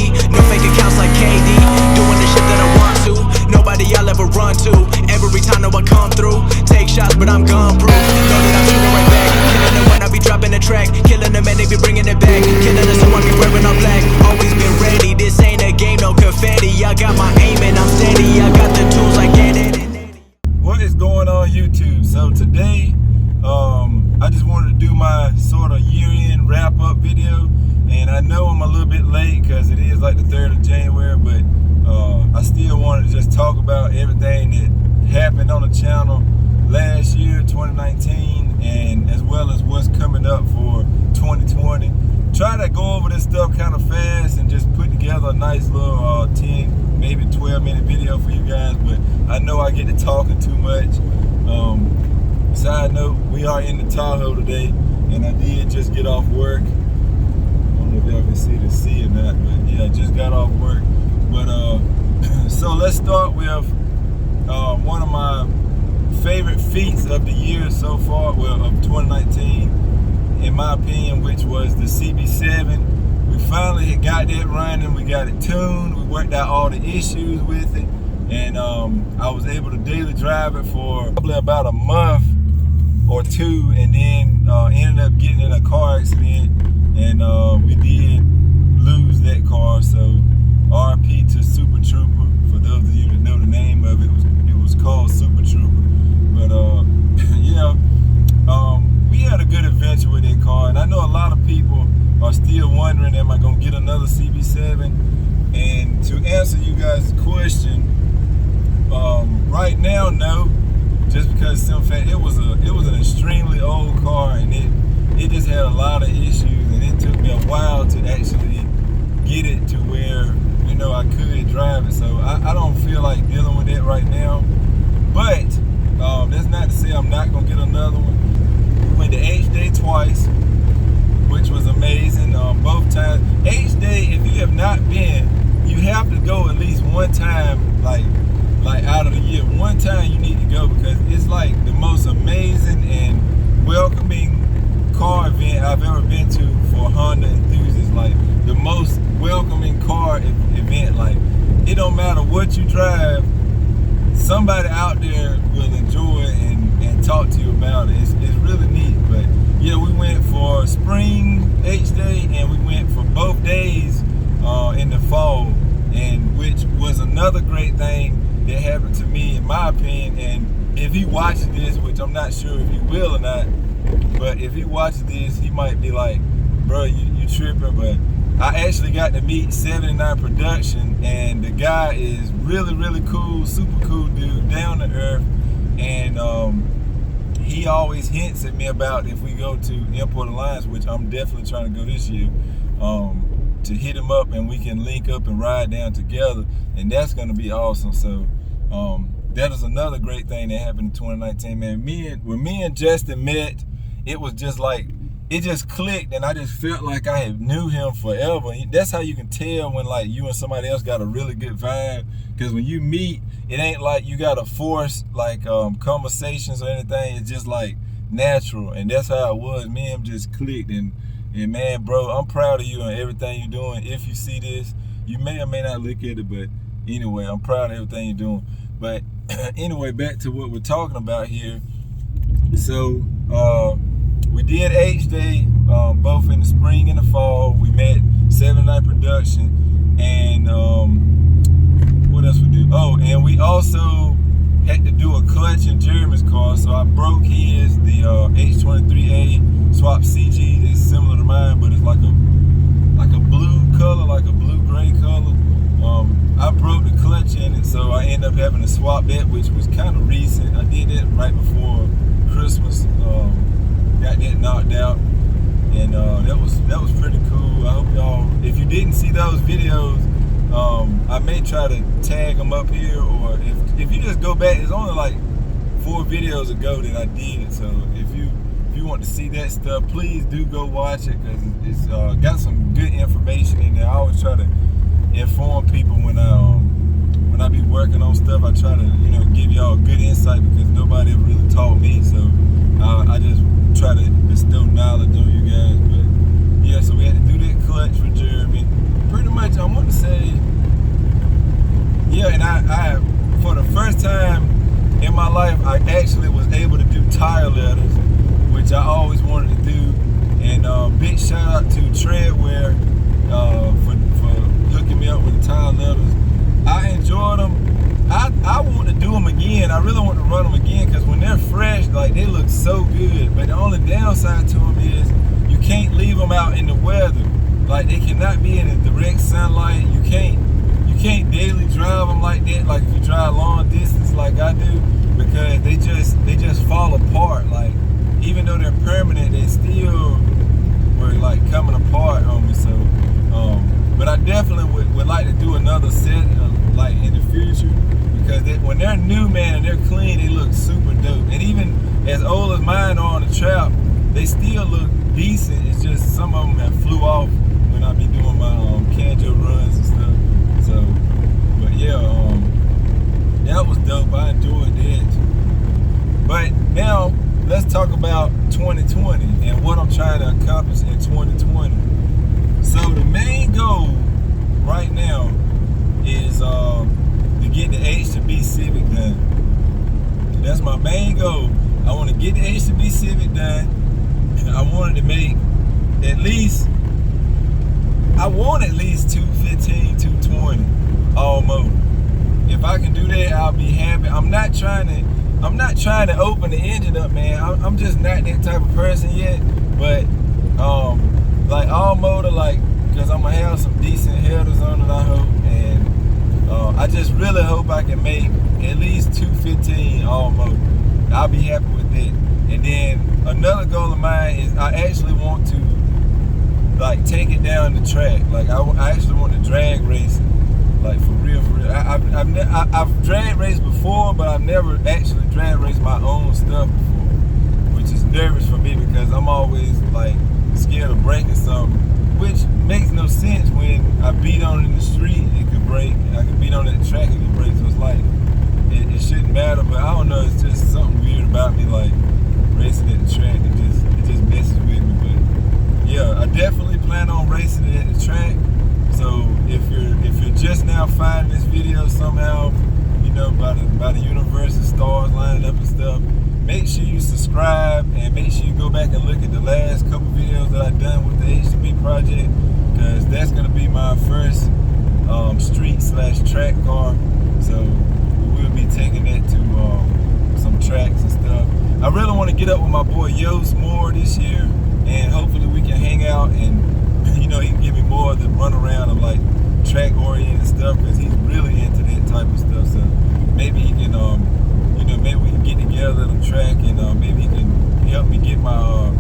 baby. No fake accounts like KD. Doing the shit that I want to. Nobody I'll ever run to. Every time I come through. Take shots, but I'm gun proof. Know that I'm shooting right back. Killing them when I be dropping the track. Killing them and they be bringing it back. Killing them so I be wearing all black. Always been ready. This ain't a game, no confetti. I got my aim and I'm steady. I got the tools, I get it. What is going on YouTube? So today, I just wanted to do my sort of year-end wrap-up video, and I know I'm a little bit late because it is like the 3rd of January, but I still wanted to just talk about everything that happened on the channel last year, 2019, and as well as what's coming up for 2020. Try to go over this stuff kind of fast and just put together a nice little 10, maybe 12-minute video for you guys, but I know I get to talking too much. Side note, we are in the Tahoe today, and I did just get off work. I don't know if y'all can see the sea or not, but yeah, I just got off work. But so let's start with one of my favorite feats of the year so far, well, of 2019, in my opinion, which was the CB7. We finally got that running, we got it tuned, we worked out all the issues with it, and I was able to daily drive it for probably about a month or two, and then ended up getting in a car accident, and we did lose that car. So RP to Super Trooper. For those of you that know the name of it, it was called Super Trooper. But yeah, we had a good adventure with that car, and I know a lot of people are still wondering, am I gonna get another CB7? And to answer you guys' question, right now, no. Just because it was an extremely old car, and it just had a lot of issues, and it took me a while to actually get it to where, you know, I could drive it. So I don't feel like dealing with it right now. But that's not to say I'm not gonna get another one. We went to H-Day twice, which was amazing. Both times. H-Day, if you have not been, you have to go at least one time, like out of the year. One time you need to go, because it's like the most amazing and welcoming car event I've ever been to for Honda enthusiasts. Like the most welcoming car event. Like it don't matter what you drive, somebody out there will enjoy it and talk to you about it. It's really neat. But yeah, we went for spring H-Day, and we went for both days in the fall, and which was another great thing that happened to me, in my opinion. And if he watches this, which I'm not sure if he will or not, but if he watches this, he might be like, bro, you tripping. But I actually got to meet 79 Production, and the guy is really, really cool, super cool dude, down to earth. And he always hints at me about if we go to Import Alliance, which I'm definitely trying to go this year, to hit him up and we can link up and ride down together, and that's gonna be awesome. So that is another great thing that happened in 2019, man. When me and Justin met, it was just like, it just clicked, and I just felt like I had knew him forever. That's how you can tell when like you and somebody else got a really good vibe, because when you meet, it ain't like you gotta force like conversations or anything. It's just like natural, and that's how it was. Me and him just clicked, and man, bro, I'm proud of you and everything you're doing. If you see this, you may or may not look at it, but anyway, I'm proud of everything you're doing. But anyway, back to what we're talking about here. So we did H-Day both in the spring and the fall. We met 79 Production, and what else we do? Oh, and we also had to do a clutch in Jeremy's car, so I broke his, the H23A swap CG. It's similar to mine, but it's like a blue color, like a blue-gray color. I broke the clutch in it, so I ended up having to swap that, which was kind of recent. I did that right before Christmas. Got that knocked out, and that was pretty cool. I hope y'all, if you didn't see those videos, I may try to tag them up here, or if you just go back, it's only like 4 videos ago that I did it. So if you want to see that stuff, please do go watch it, because it's got some good information in there. I always try to inform people when I be working on stuff. I try to, you know, give y'all good insight, because nobody ever really taught me. So I just try to bestow knowledge on you guys. But yeah, so we had to do that clutch for Jeremy. Pretty much, I want to in my life, I actually was able to do tire letters, which I always wanted to do. And big shout out to Treadwear for hooking me up with the tire letters. I enjoyed them. I want to do them again. I really want to run them again because when they're fresh, like, they look so good. But the only downside to them is you can't leave them out in the weather. Like, they cannot be in the direct sunlight. You can't daily drive them like that. Like if you drive long distance like I do, because they just fall apart. Like, even though they're permanent, they still were like coming apart on me. So, but I definitely would like to do another set like in the future, because when they're new, man, and they're clean, they look super dope. And even as old as mine are on the trap, they still look decent. It's just some of them have flew off when I be doing my Canjo runs and stuff. So, but yeah, that was dope. I enjoyed that. But now let's talk about 2020 and what I'm trying to accomplish in 2020. So the main goal right now is to get the H2B Civic done. That's my main goal. I want to get the H2B Civic done, and I wanted to make at least 215, 220 almost. If I can do that, I'll be happy. I'm not trying to open the engine up, man. I'm just not that type of person yet. But like all motor, like, because I'm gonna have some decent headers on it, I hope. And I just really hope I can make at least 215 almost. I'll be happy with that. And then another goal of mine is I actually want to like take it down the track. Like I actually want to drag race it, like for real. I've drag raced before, but I've never actually drag raced my own stuff before, which is nervous for me because I'm always like scared of breaking something, which makes no sense. When I beat on it in the street, it could break. I could beat on it at the track, it could break. So it's like it shouldn't matter. But I don't know. It's just something weird about me, like racing at the track. It just messes with me. But yeah, I definitely plan on racing it at the track. So if you're just now finding this video somehow, you know, by the universe and stars lining up and stuff, make sure you subscribe and make sure you go back and look at the last couple videos that I've done with the H2B project, because that's gonna be my first street/track car. So we'll be taking that to some tracks and stuff. I really want to get up with my boy Yost more this year, and hopefully we can hang out and, you know, he can give me more of the runaround of like track oriented stuff, because he's really into that type of stuff. So maybe he can, you know, maybe we can get together on the track, and maybe he can help me get my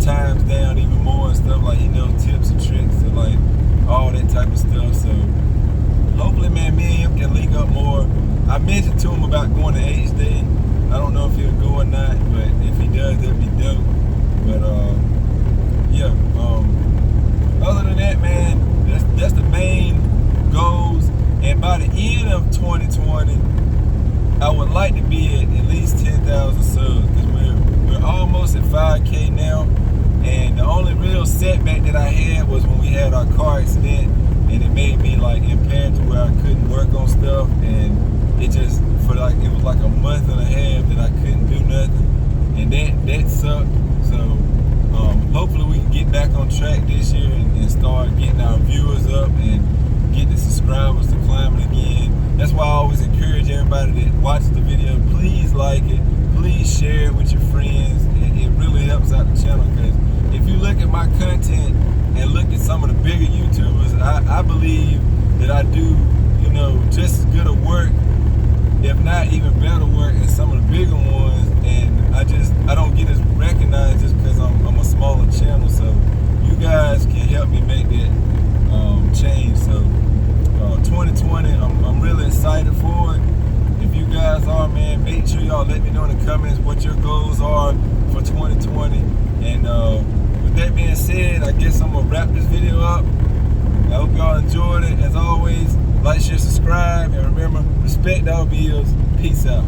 times down even more and stuff. Like, he knows tips and tricks and like all that type of stuff. So hopefully, man, me and him can link up more. I mentioned to him about going to H Day. I don't know if he'll go or not, but if he does, that'd be dope. But yeah, other than that, man, that's the main goals. And by the end of 2020, I would like to be at least 10,000 subs, because we're almost at 5K now. And the only real setback that I had was when we had our car accident, and it made me like impaired to where I couldn't work on stuff, and it just it was like a month and a half that I couldn't do nothing, and that sucked. So hopefully we can get back on track this year and start getting our viewers up and get the subscribers to climbing again. That's why I always encourage everybody that watches the video, please like it, please share it with your friends. It really helps out the channel, because if you look at my content and look at some of the bigger YouTubers, I believe that I do, you know, just as good a work, if not even better work, than some of the bigger ones. And I don't get as recognized just because I'm a smaller channel. So you guys can help me make that change. So 2020, I'm really excited for it. If you guys are, man, make sure y'all let me know in the comments what your goals are for 2020. And with that being said, I guess I'm gonna wrap this video up. I hope y'all enjoyed it. As always, like, share, subscribe, and remember, respect our bills. Peace out.